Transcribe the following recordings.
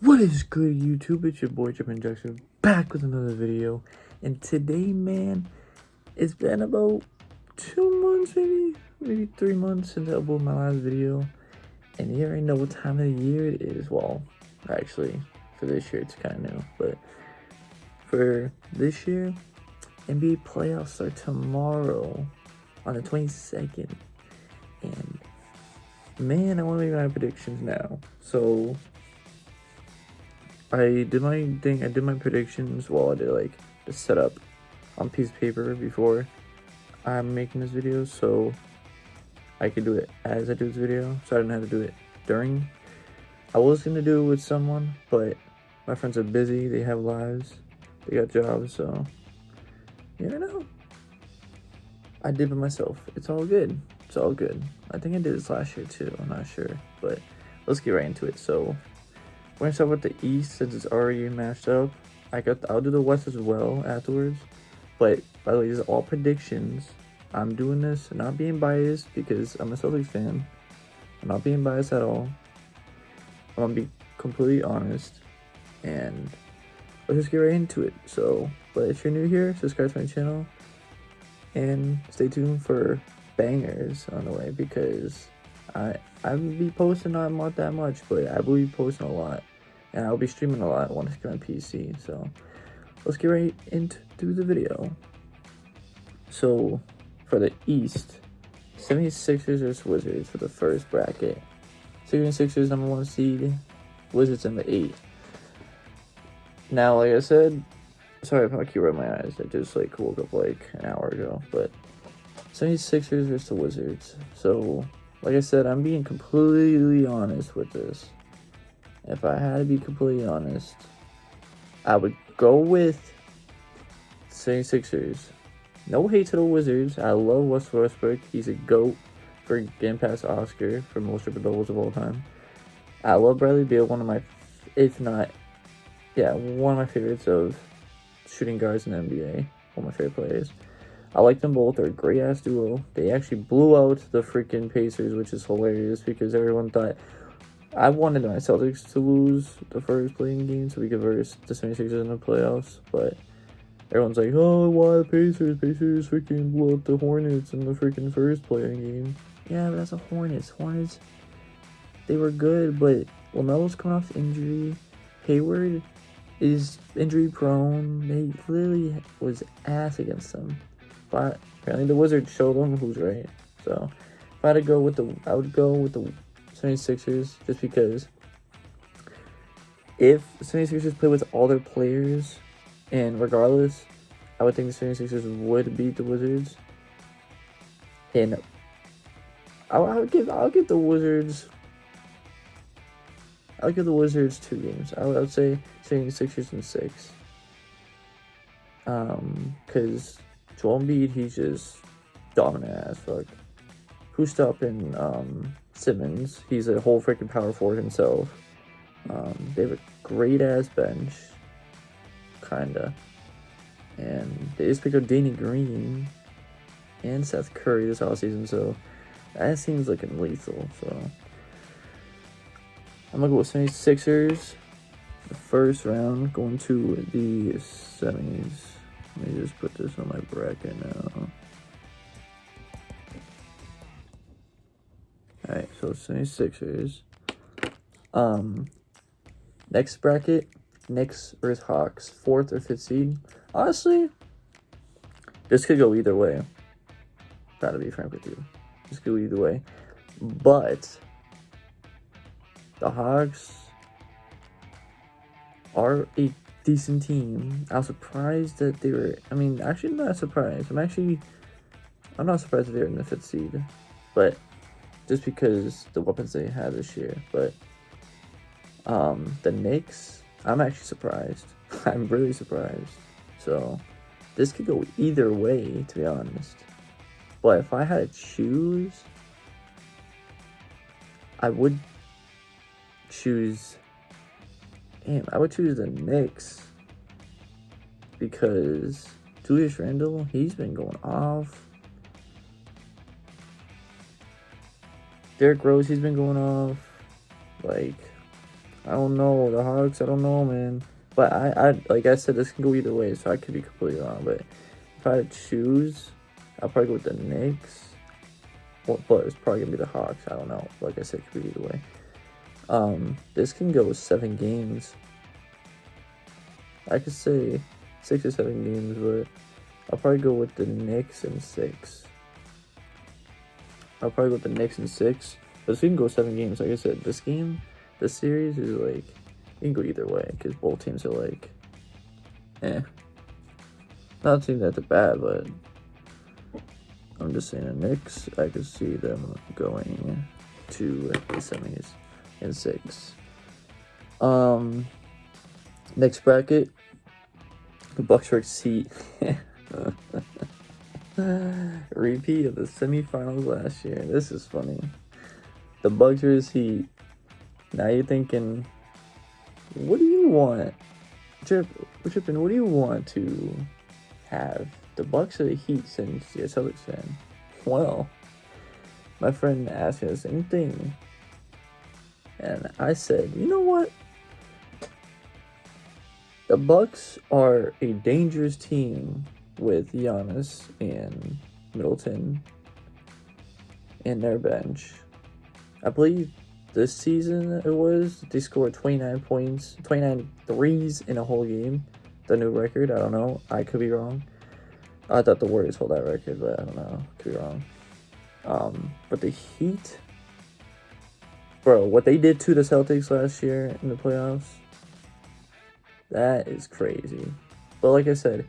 What is good, YouTube? It's your boy Jim Jackson back with another video. And today, man, it's been about 2 months, maybe 3 months since I uploaded my last video. And you already know what time of the year it is. Well, actually, for this year, it's kind of new. But for this year, NBA playoffs start tomorrow on the 22nd. And man, I want to make my predictions now. So I did my thing. I did my predictions. Well, I did like the setup on piece of paper before I'm making this video, so I could do it as I do this video, so I didn't have to do it during. I was gonna do it with someone, but my friends are busy. They have lives. They got jobs, so you never know. I did it myself. It's all good. It's all good. I think I did this last year too. I'm not sure, but let's get right into it. So we're gonna start with the East since it's already matched up. I'll do the West as well afterwards. But by the way, these are all predictions. I'm doing this not being biased because I'm a Celtics fan. I'm not being biased at all. I'm gonna be completely honest, and let's just get right into it. So, but if you're new here, subscribe to my channel and stay tuned for bangers on the way because I'll be posting not that much, but I will be posting a lot, and I'll be streaming a lot once I get on PC. So let's get right into the video. So for the East, 76ers versus Wizards for the first bracket. 76ers number 1 seed, Wizards number 8. Now, like I said, sorry if I keep rubbing my eyes. I just woke up an hour ago, but 76ers versus the Wizards. So like I said, I'm being completely honest with this. If I had to be completely honest, I would go with 76ers. No hate to the Wizards. I love Westbrook. He's a GOAT for getting past Oscar for most triple doubles of all time. I love Bradley Beal, one of my favorites of shooting guards in the NBA. One of my favorite players. I like them both. They're a great ass duo. They actually blew out the freaking Pacers, which is hilarious because everyone thought I wanted my Celtics to lose the first playing game so we could verse the 76ers in the playoffs, but everyone's like, oh, why the Pacers? Pacers freaking blew up the Hornets in the freaking first playing game. Yeah, but that's the Hornets. Hornets, they were good, but LaMelo's coming off injury. Hayward is injury prone. They literally was ass against them. But apparently the Wizards showed them who's right. So if I had to go with I would go with the 76ers just because if the 76ers play with all their players, and regardless, I would think the 76ers would beat the Wizards. And I'll give the Wizards 2 games. I would say 76ers in 6. Because Joel Embiid, he's just dominant as fuck. Who's stopping Simmons? He's a whole freaking power forward himself. They have a great ass bench, kinda, and they just picked up Danny Green and Seth Curry this offseason, so that seems lethal. So I'm gonna go with 76ers. The first round, going to the semis. Let me just put this on my bracket now. Alright, so 76ers. Next bracket, Knicks versus Hawks, 4th or 5th seed. Honestly, this could go either way. Gotta be frank with you. This could go either way. But the Hawks are a decent team. I was surprised that they were. Actually not surprised. I'm not surprised that they're in the 5th seed, but just because the weapons they had this year. But the Knicks, I'm actually surprised. I'm really surprised. So this could go either way, to be honest. But if I had to choose, I would choose the Knicks because Julius Randle, he's been going off. Derrick Rose, he's been going off. I don't know. The Hawks, I don't know, man. But I like I said, this can go either way, so I could be completely wrong. But if I had to choose, I'll probably go with the Knicks. Well, but it's probably gonna be the Hawks. I don't know. Like I said, it could be either way. This can go 7 games. I could say 6 or 7 games, but I'll probably go with the Knicks in 6. But this can go 7 games. Like I said, this series is like, it can go either way because both teams are like, Not saying that they're bad, but I'm just saying the Knicks, I could see them going to the semis in 6. Next bracket, the Bucks versus Heat. Repeat of the semifinals last year. This is funny. The Bucks versus Heat. Now you're thinking, what do you want? Trippin, what do you want to have? The Bucks or the Heat, since you're a Celtics fan? Well, my friend asked me the same thing. And I said, you know what? The Bucks are a dangerous team with Giannis and Middleton in their bench. I believe this season they scored 29 points, 29 threes in a whole game. The new record, I don't know. I could be wrong. I thought the Warriors hold that record, but I don't know. Could be wrong. But the Heat, bro, what they did to the Celtics last year in the playoffs, that is crazy. But like I said,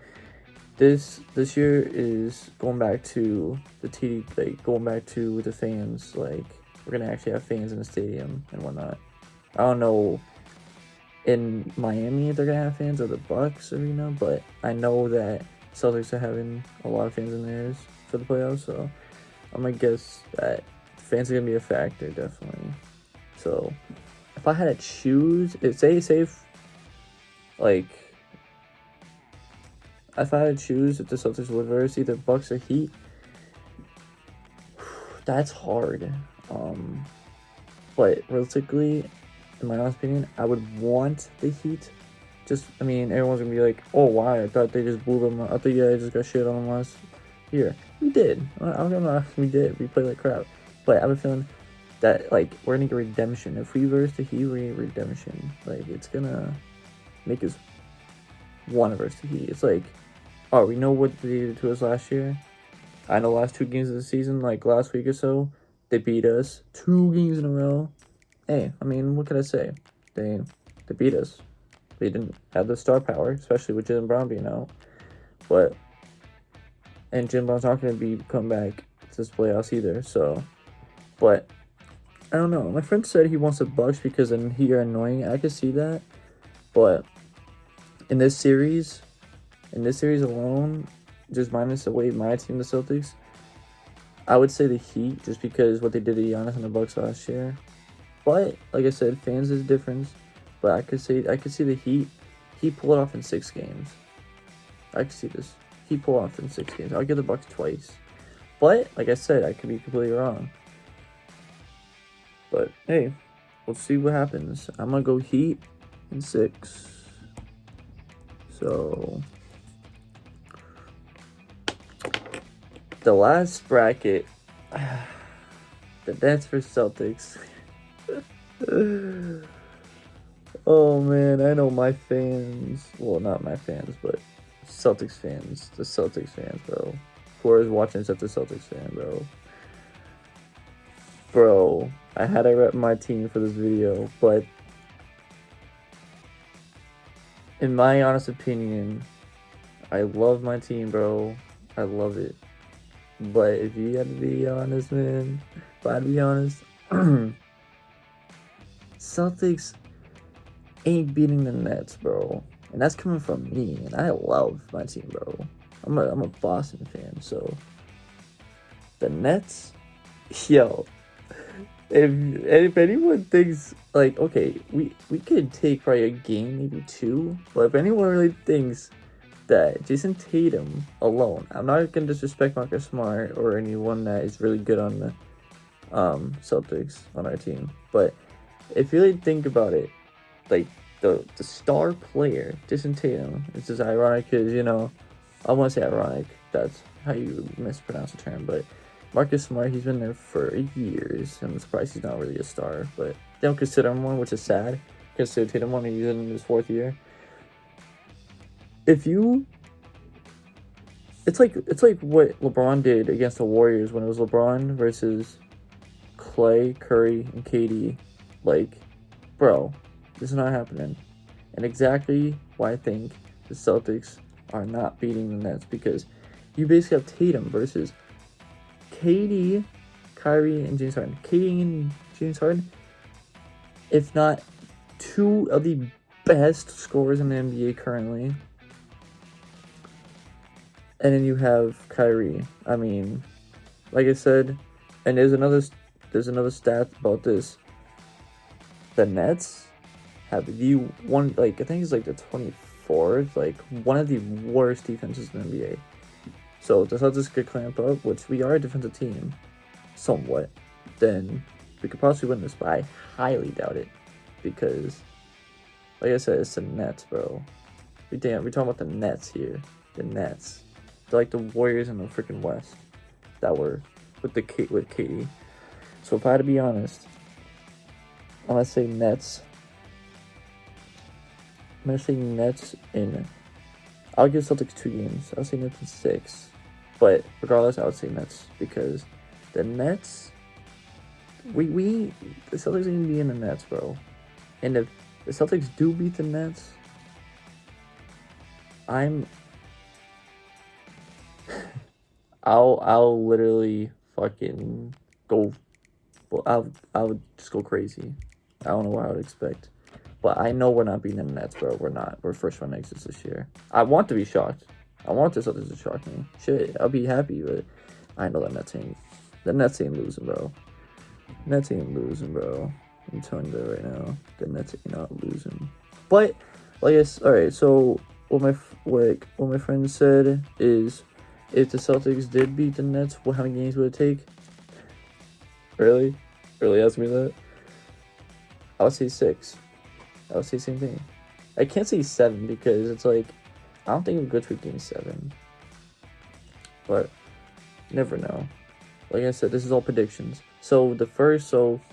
this year is going back to going back to the fans. Like, we're gonna actually have fans in the stadium and whatnot. I don't know in Miami if they're gonna have fans or the Bucks arena, but I know that Celtics are having a lot of fans in theirs for the playoffs, so I'm gonna guess that fans are gonna be a factor, definitely. So if I had to choose, if the Celtics would verse either Bucks or Heat, that's hard. But realistically, in my honest opinion, I would want the Heat. Everyone's gonna be like, oh, why? I thought they just blew them up. I thought you guys just got shit on them last year. We did. I'm gonna we did. We played like crap. But I have a feeling that, like, we're gonna get redemption. If we verse the Heat, we're gonna get redemption. Like, it's gonna make us want to verse the Heat. It's like, oh, we know what they did to us last year. I know last 2 games of the season, like last week or so, they beat us 2 games in a row. Hey, what can I say? They beat us. They didn't have the star power, especially with Jaylen Brown being out. And Jaylen Brown's not going to come back to this playoffs either. So, but I don't know. My friend said he wants the Bucks because then he are annoying. I could see that, but in this series alone, just minus away my team, the Celtics, I would say the Heat, just because what they did to Giannis and the Bucks last year. But like I said, fans is different. But I could see the Heat. He pulled it off in 6 games. I could see this. He pulled off in 6 games. I'll give the Bucks twice. But like I said, I could be completely wrong. But hey, we'll see what happens. I'm gonna go Heat in 6. So the last bracket, the Nets versus Celtics. Oh man, I know my fans. Well, not my fans, but Celtics fans. The Celtics fans, bro. Whoever's watching is at the Celtics fan, bro. Bro, I had to rep my team for this video, but in my honest opinion, I love my team, bro. I love it. But if you had to be honest, man, if I had to be honest, Celtics ain't beating the Nets, bro. And that's coming from me, and I love my team, bro. I'm a Boston fan, so the Nets, yo. If anyone thinks, like, okay, we could take probably a game, maybe 2, but if anyone really thinks that Jason Tatum alone, I'm not gonna disrespect Marcus Smart or anyone that is really good on the Celtics on our team, but if you really think about it, like the star player, Jason Tatum. It's just ironic because, you know, I want to say ironic. That's how you mispronounce the term. But Marcus Smart, he's been there for years. I'm surprised he's not really a star. But they don't consider him one, which is sad. Consider Tatum one, and he's in his 4th year. It's like what LeBron did against the Warriors when it was LeBron versus Clay, Curry, and KD. Like, bro, this is not happening. And exactly why I think the Celtics are not beating the Nets, because you basically have Tatum versus KD, Kyrie, and James Harden. KD and James Harden, if not 2 of the best scorers in the NBA currently. And then you have Kyrie. I mean, like I said, and there's another stat about this. The Nets have the one, like, I think it's like the 24th, like one of the worst defenses in the NBA. So if the Celtics could clamp up, which we are a defensive team, somewhat, then we could possibly win this. But I highly doubt it, because, like I said, it's the Nets, bro. We're talking about the Nets here. The Nets. They're like the Warriors in the freaking West that were with KD. So if I had to be honest, I'm gonna say Nets. I'm gonna say Nets in. I'll give Celtics 2 games. I'll say Nets in 6. But regardless, I would say Nets, because the Nets. The Celtics need to be in the Nets, bro. And if the Celtics do beat the Nets, I'll literally fucking go. Well, I would just go crazy. I don't know what I would expect, but I know we're not beating the Nets, bro. We're not. We're first round exits this year. I want to be shocked. I want the Celtics to shock me. Shit, I'll be happy, but I know the Nets ain't losing, bro. Nets ain't losing, bro. I'm telling you that right now. The Nets ain't not losing. But I guess, all right. So what my friend said is, if the Celtics did beat the Nets, how many games would it take? Really ask me that? I would say 6. I would say same thing. I can't say 7 because it's like, I don't think we'll go to a game 7. But you never know. Like I said, this is all predictions. So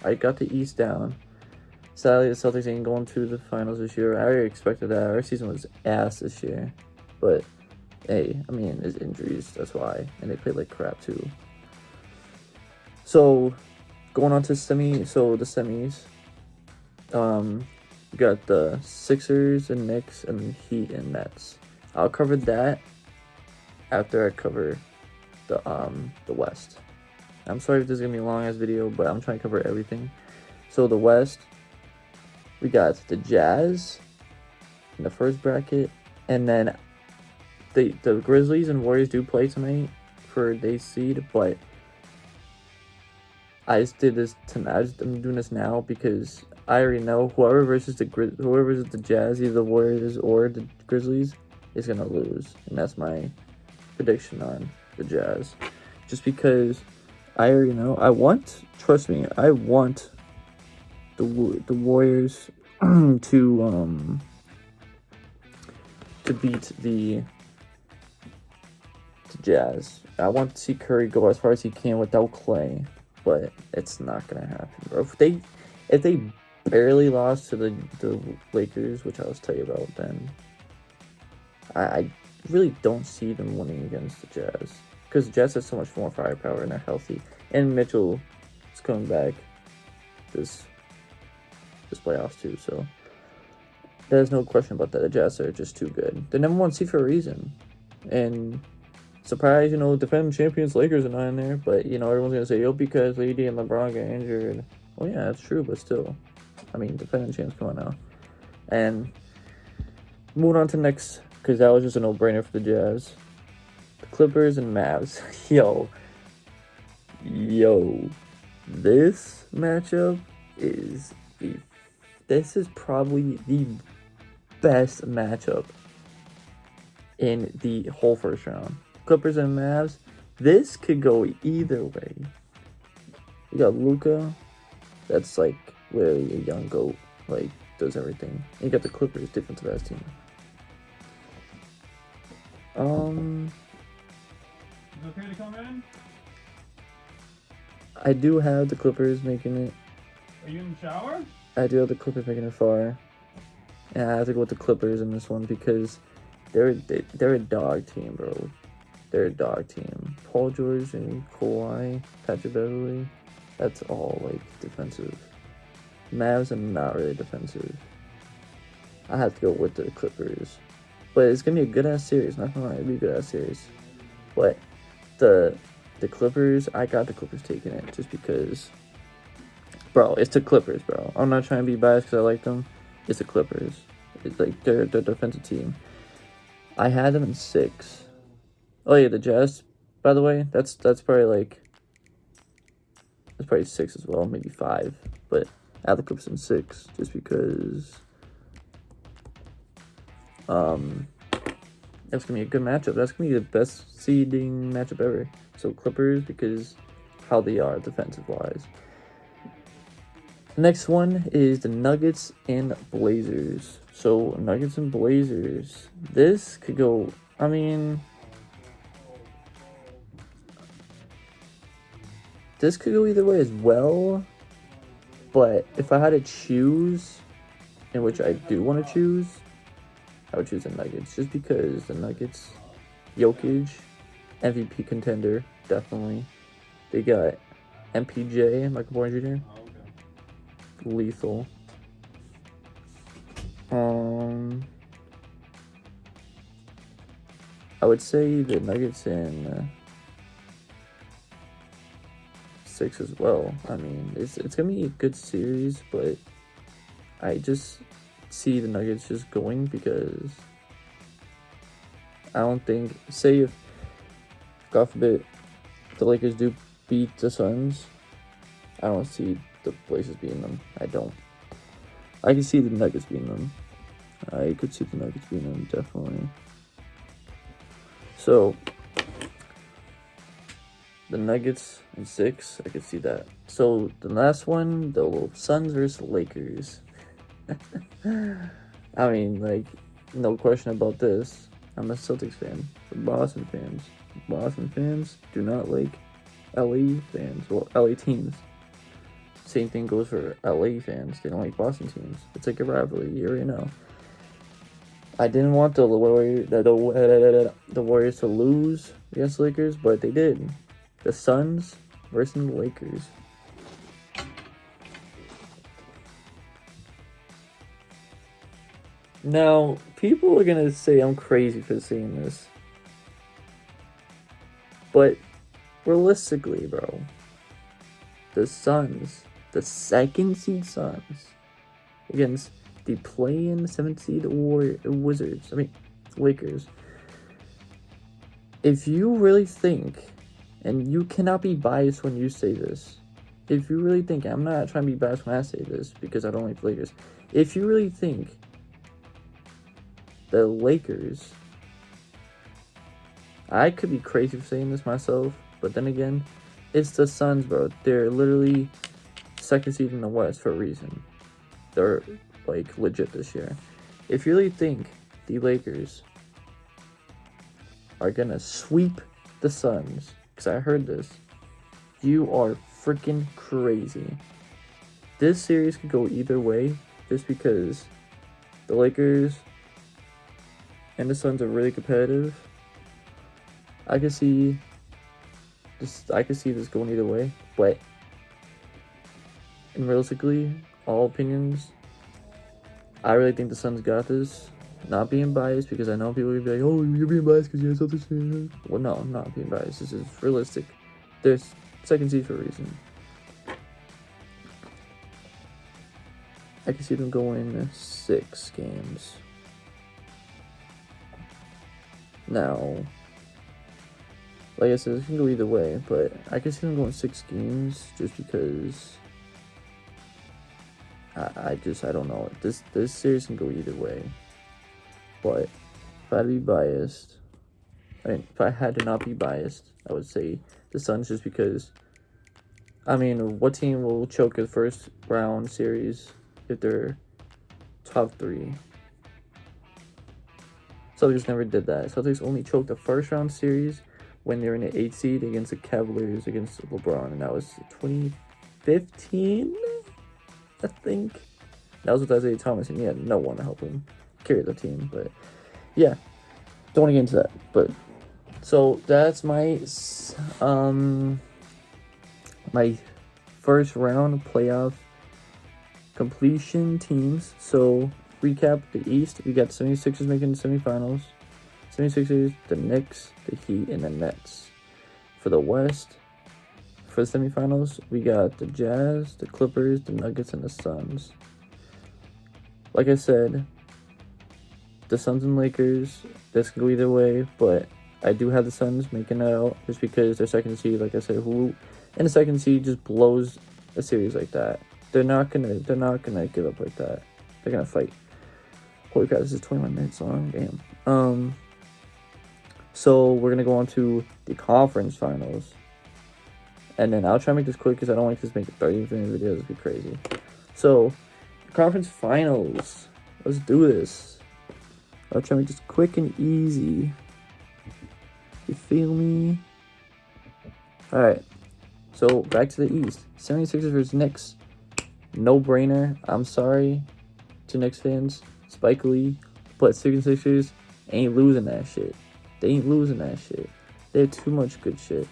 I got the East down. Sadly, the Celtics ain't going to the finals this year. I already expected that. Our season was ass this year. But hey, I mean, there's injuries, that's why. And they played like crap too. So going on to the semis, we got the Sixers and Knicks and then Heat and Nets. I'll cover that after I cover the West. I'm sorry if this is gonna be a long ass video, but I'm trying to cover everything. So the West, we got the Jazz in the first bracket, and then the Grizzlies and Warriors do play tonight for the seed, but I just did this tonight. I'm doing this now because I already know whoever versus the Jazz, either the Warriors or the Grizzlies, is gonna lose, and that's my prediction on the Jazz. Just because I already know. Trust me, I want the Warriors to beat the Jazz. I want to see Curry go as far as he can without Clay, but it's not gonna happen, bro. If they barely lost to the Lakers, which I'll tell you about, then I really don't see them winning against the Jazz, because the Jazz has so much more firepower and they're healthy, and Mitchell is coming back this playoffs too, so there's no question about that. The Jazz are just too good. They're number 1 seed for a reason, and surprise, defending champions Lakers are not in there, but everyone's gonna say, because AD and LeBron got injured. Well, yeah, that's true, but still, I mean, defending champs, come on now. And moving on to next, because that was just a no-brainer for the Jazz. The Clippers and Mavs. Yo, this matchup this is probably the best matchup in the whole first round. Clippers and Mavs, this could go either way. You got Luka, that's like literally a young GOAT, like does everything. And you got the Clippers, defensive ass team. Is it okay to come in? I do have the Clippers making it. Are you in the shower? I do have the Clippers making it far. And I have to go with the Clippers in this one because they're a dog team, bro. They're a dog team. Paul George and Kawhi, Patrick Beverly, that's all like defensive. Mavs are not really defensive. I have to go with the Clippers. But it's gonna be a good ass series, not gonna lie, it'll be a good ass series. But the Clippers, I got the Clippers taking it just because, bro, it's the Clippers, bro. I'm not trying to be biased because I like them. It's the Clippers. It's like they're a defensive team. I had them in 6. Oh yeah, the Jazz, by the way, that's probably 6 as well, maybe 5. But I have the Clippers in 6 just because that's gonna be a good matchup. That's gonna be the best seeding matchup ever. So Clippers, because how they are defensive wise. The next one is the Nuggets and Blazers. So Nuggets and Blazers. This could go, I mean, this could go either way as well. But if I had to choose, in which I do want to choose, I would choose the Nuggets. Just because the Nuggets, Jokic, MVP contender, definitely. They got MPJ, Michael Porter Jr., lethal. I would say the Nuggets in 6 as well. I mean, it's gonna be a good series, but I just see the Nuggets just going because I don't think, say if, God forbid, the Lakers do beat the Suns, I don't see the Blazers beating them. I don't. I can see the Nuggets beating them. I could see the Nuggets beating them, definitely. So, the Nuggets in 6, I could see that. So, the last one, the Suns versus Lakers. I mean, like, no question about this. I'm a Celtics fan. The Boston fans do not like LA fans. Well, LA teams. Same thing goes for LA fans. They don't like Boston teams. It's like a rivalry. You already know. I didn't want the Warriors to lose against the Lakers, but they did. The Suns versus the Lakers. Now, people are gonna say I'm crazy for saying this, but realistically, bro, the Suns, the second seed Suns, against the play-in 7th seed Lakers. If you really think, and you cannot be biased when you say this, if you really think, I'm not trying to be biased when I say this because I don't like the Lakers. If you really think the Lakers, I could be crazy for saying this myself, but then again, it's the Suns, bro. They're literally second seed in the West for a reason. They're like legit this year. If you really think the Lakers are gonna sweep the Suns, because I heard this, you are freaking crazy. This series could go either way, just because the Lakers and the Suns are really competitive. I could see this going either way, but and realistically, all opinions, I really think the Suns got this. Not being biased, because I know people will be like, oh, you're being biased because you're Celtics fan. Well, no, I'm not being biased. This is realistic. There's second seed for a reason. I can see them going 6 games. Now, like I said, this can go either way, but I can see them going 6 games just because I don't know. This series can go either way. But if I had to be biased, if I had to not be biased, I would say the Suns, just because, I mean, what team will choke a first round series if they're top 3. Celtics never did that. Celtics only choked the first round series when they were in the 8th seed against the Cavaliers against LeBron, and that was 2015, I think. That was with Isaiah Thomas, and he had no one to help him carry the team. But yeah, don't want to get into that. But so that's my my first round playoff completion teams. So recap the East, we got the 76ers making the semifinals. 76ers, the Knicks, the Heat, and the Nets. For the West, for the semifinals, we got the Jazz, the Clippers, the Nuggets, and the Suns. Like I said, the Suns and Lakers, this could go either way, but I do have the Suns making it out just because their second seed, like I said, who in the second seed just blows a series like that. They're not gonna give up like that. They're gonna fight. Holy crap, this is 21 minutes long. Damn. So we're gonna go on to the conference finals. And then I'll try to make this quick because I don't like to make 30-minute videos. It'd be crazy. So, conference finals. Let's do this. I'll try to make this quick and easy. You feel me? Alright. So, back to the East. 76ers versus Knicks. No brainer. I'm sorry to Knicks fans. Spike Lee. But 76ers ain't losing that shit. They ain't losing that shit. They have too much good shit.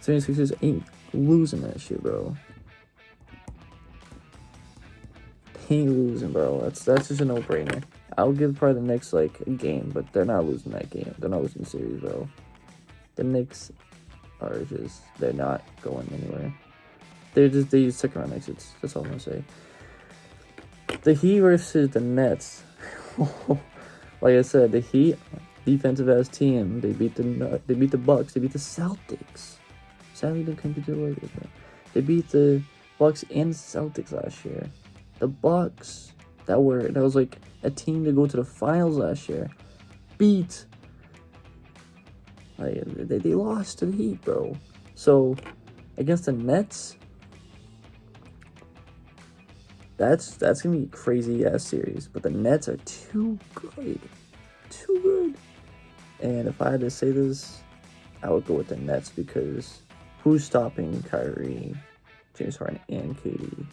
76ers ain't losing that shit, bro. They ain't losing, bro. That's just a no-brainer. I'll give probably the Knicks, like, a game, but they're not losing that game. They're not losing the series, bro. The Knicks are just, they're not going anywhere. They just second round exits. That's all I'm gonna say. The Heat versus the Nets. Like I said, the Heat, defensive ass team. They beat the Bucks. They beat the Celtics. Sadly, they couldn't beat the Lakers. They beat the Bucks and Celtics last year. The Bucks that was like a team to go to the finals last year. Beat. Like they lost to the Heat, bro. So against the Nets, that's gonna be a crazy ass series. But the Nets are too good. And if I had to say this, I would go with the Nets because who's stopping Kyrie, James Harden, and KD?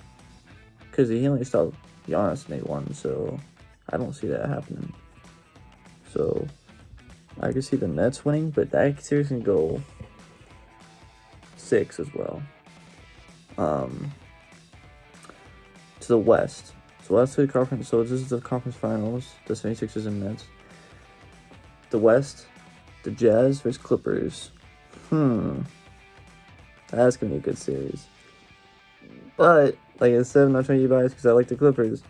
Because he only stopped Giannis and they won, so I don't see that happening. So I could see the Nets winning, but that series can go 6 as well. To the West. So that's the conference. So this is the conference finals. The 76ers and Nets. The West, the Jazz versus Clippers. That's gonna be a good series. But like I said, I'm not trying to be biased because I like the Clippers.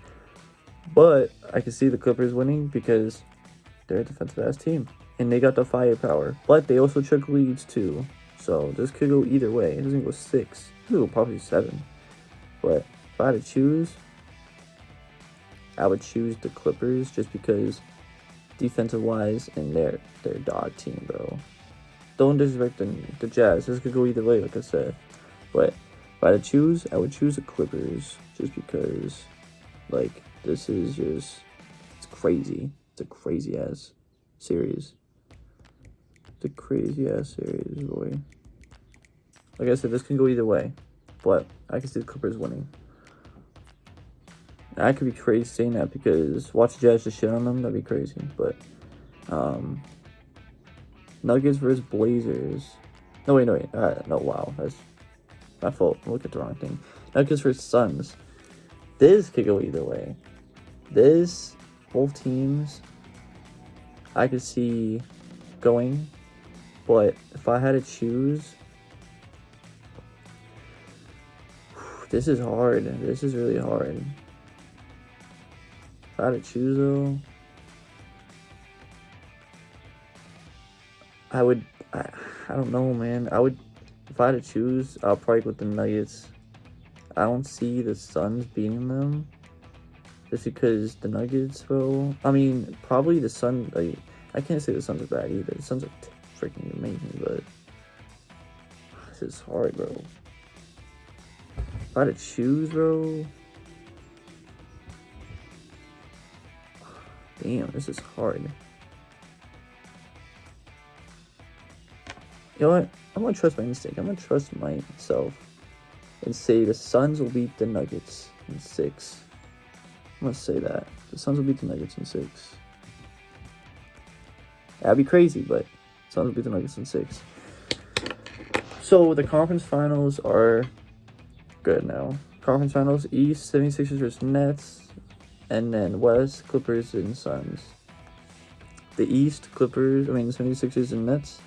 But I can see the Clippers winning because they're a defensive ass team and they got the firepower. But they also took leads too, so this could go either way. It doesn't go 6. It could go probably 7. But if I had to choose, I would choose the Clippers just because defensive wise and they're dog team, bro. Don't disrespect the Jazz. This could go either way, like I said. But if I had to choose, I would choose the Clippers just because, like, this is just, it's crazy. It's a crazy ass series. It's a crazy ass series, boy. Like I said, this can go either way, but I can see the Clippers winning. I could be crazy saying that because watch the Jazz just shit on them. That'd be crazy. But Nuggets versus Blazers. No, wait. No, wow. That's my fault. I'm looking at the wrong thing. Nuggets versus Suns. This could go either way. Both teams, I could see going. But if I had to choose, this is hard. This is really hard. If I had to choose, though, I don't know, man. If I had to choose, I'll probably go with the Nuggets. I don't see the Suns beating them. Just because the Nuggets, bro. I mean, probably the Suns, like, I can't say the Suns are bad either. The Suns are freaking amazing, but this is hard, bro. If I had to choose, bro, Damn, this is hard. You know what? I'm gonna trust my instinct. I'm gonna trust myself and say the Suns will beat the Nuggets in 6. I'm gonna say that. The Suns will beat the Nuggets in 6. That'd be crazy, but Suns will beat the Nuggets in 6. So the conference finals are good now. Conference finals, East, 76ers versus Nets. And then West, Clippers and Suns. The East, the 76ers and Nets.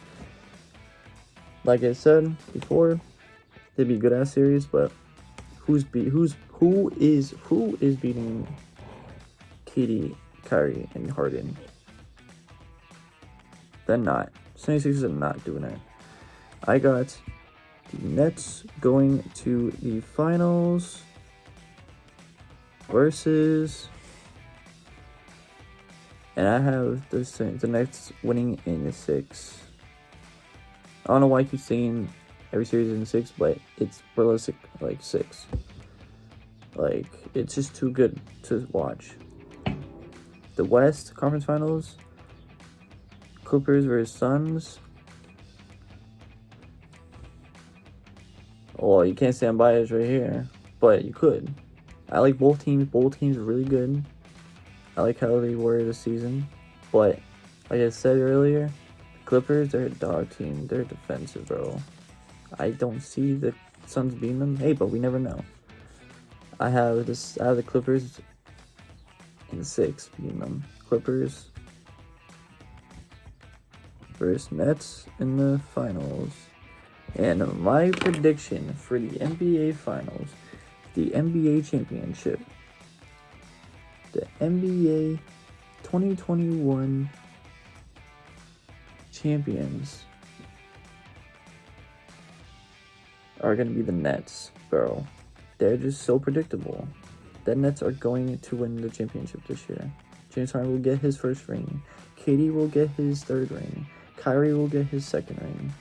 Like I said before, they'd be a good ass series, but who is beating KD, Kyrie, and Harden? They're not. 76ers are not doing it. I got the Nets going to the finals versus, and I have the Nets winning in 6. I don't know why I keep saying every series in 6, but it's realistic, like 6. Like, it's just too good to watch. The West Conference Finals, Clippers versus Suns. Well, you can't say I'm biased right here, but you could. I like both teams. Both teams are really good. I like how they were this season. But, like I said earlier, Clippers, they're a dog team. They're defensive, bro. I don't see the Suns beating them. Hey, but we never know. I have the Clippers in 6 beating them. Clippers versus Nets in the finals. And my prediction for the NBA finals, the NBA championship, the NBA 2021 champions are going to be the Nets, bro. They're just so predictable. The Nets are going to win the championship this year. James Harden will get his first ring. KD will get his 3rd ring. Kyrie will get his 2nd ring.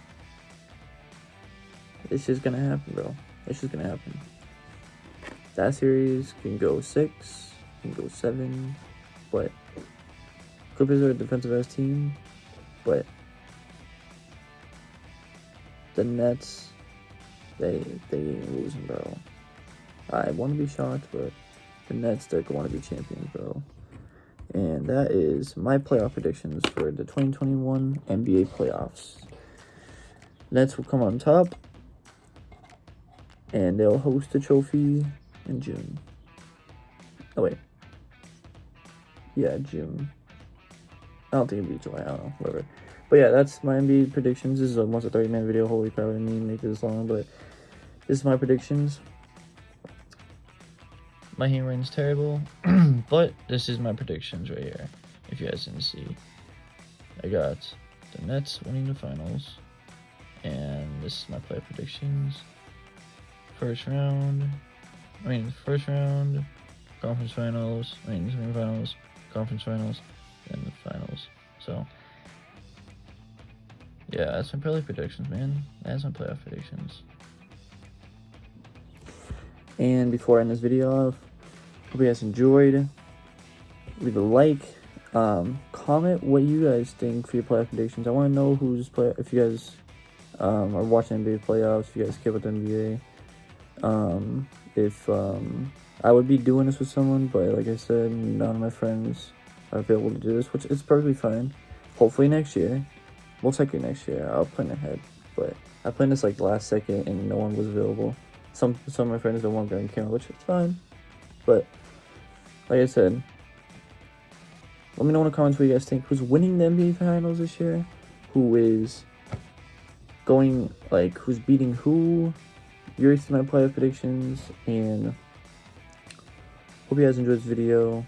It's just gonna happen, bro. It's just gonna happen. That series can go 6, can go 7, but Clippers are a defensive ass team, but the Nets, they ain't losing, bro. I want to be shocked, but the Nets, they're going to be champions, bro. And that is my playoff predictions for the 2021 NBA playoffs. Nets will come on top, and they'll host the trophy in June. Oh, wait. Yeah, June. I don't think it'll be July. I don't know. Whatever. But yeah, that's my NBA predictions. This is almost a 30-minute video. Holy crap, I didn't mean to make this long, but this is my predictions. My handwriting's terrible, but this is my predictions right here. If you guys didn't see, I got the Nets winning the finals, and this is my play predictions. First round, conference finals, semifinals, conference finals, and the finals. So, yeah, that's my playoff predictions, man. That's my playoff predictions. And before I end this video off, hope you guys enjoyed. Leave a like. Comment what you guys think for your playoff predictions. I want to know if you guys are watching NBA playoffs, if you guys care about the NBA. If I would be doing this with someone, but like I said, none of my friends are available to do this, which is perfectly fine. Hopefully next year. Most likely next year. I'll plan ahead. But I planned this like last second and no one was available. Some of my friends don't want to be on camera, which is fine. But like I said, let me know in the comments what you guys think. Who's winning the NBA finals this year? Who is going, like, who's beating who? Yours is my playoff predictions, and hope you guys enjoyed this video.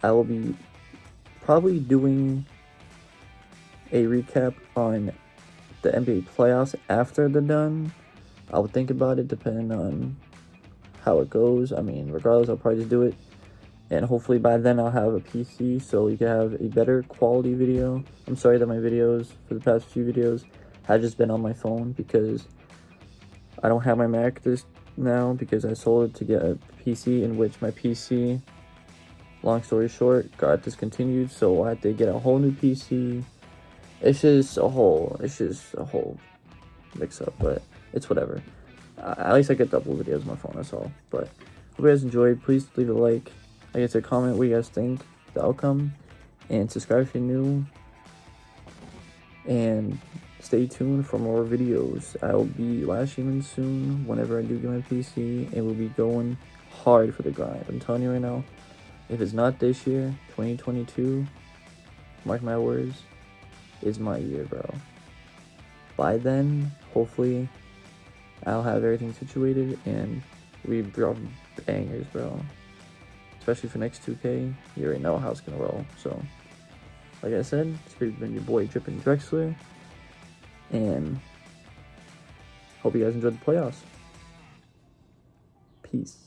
I will be probably doing a recap on the NBA playoffs after they're done. I'll think about it depending on how it goes. I mean, regardless, I'll probably just do it. And hopefully by then I'll have a PC so you can have a better quality video. I'm sorry that my videos for the past few videos have just been on my phone because I don't have my Mac now because I sold it to get a PC, in which my PC long story short, got discontinued, so I had to get a whole new PC. It's just a whole mix up, but it's whatever. At least I get double videos on my phone, that's all. But hope you guys enjoyed. Please leave a like. I guess a comment what you guys think the outcome, and subscribe if you're new. And stay tuned for more videos. I'll be live streaming soon whenever I do get my PC, and we'll be going hard for the grind. I'm telling you right now, if it's not this year, 2022, mark my words, is my year, bro. By then, hopefully, I'll have everything situated and we drop bangers, bro. Especially for next 2K, you already know how it's gonna roll. So, like I said, it's been your boy Drippin' Drexler, and hope you guys enjoyed the playoffs. Peace.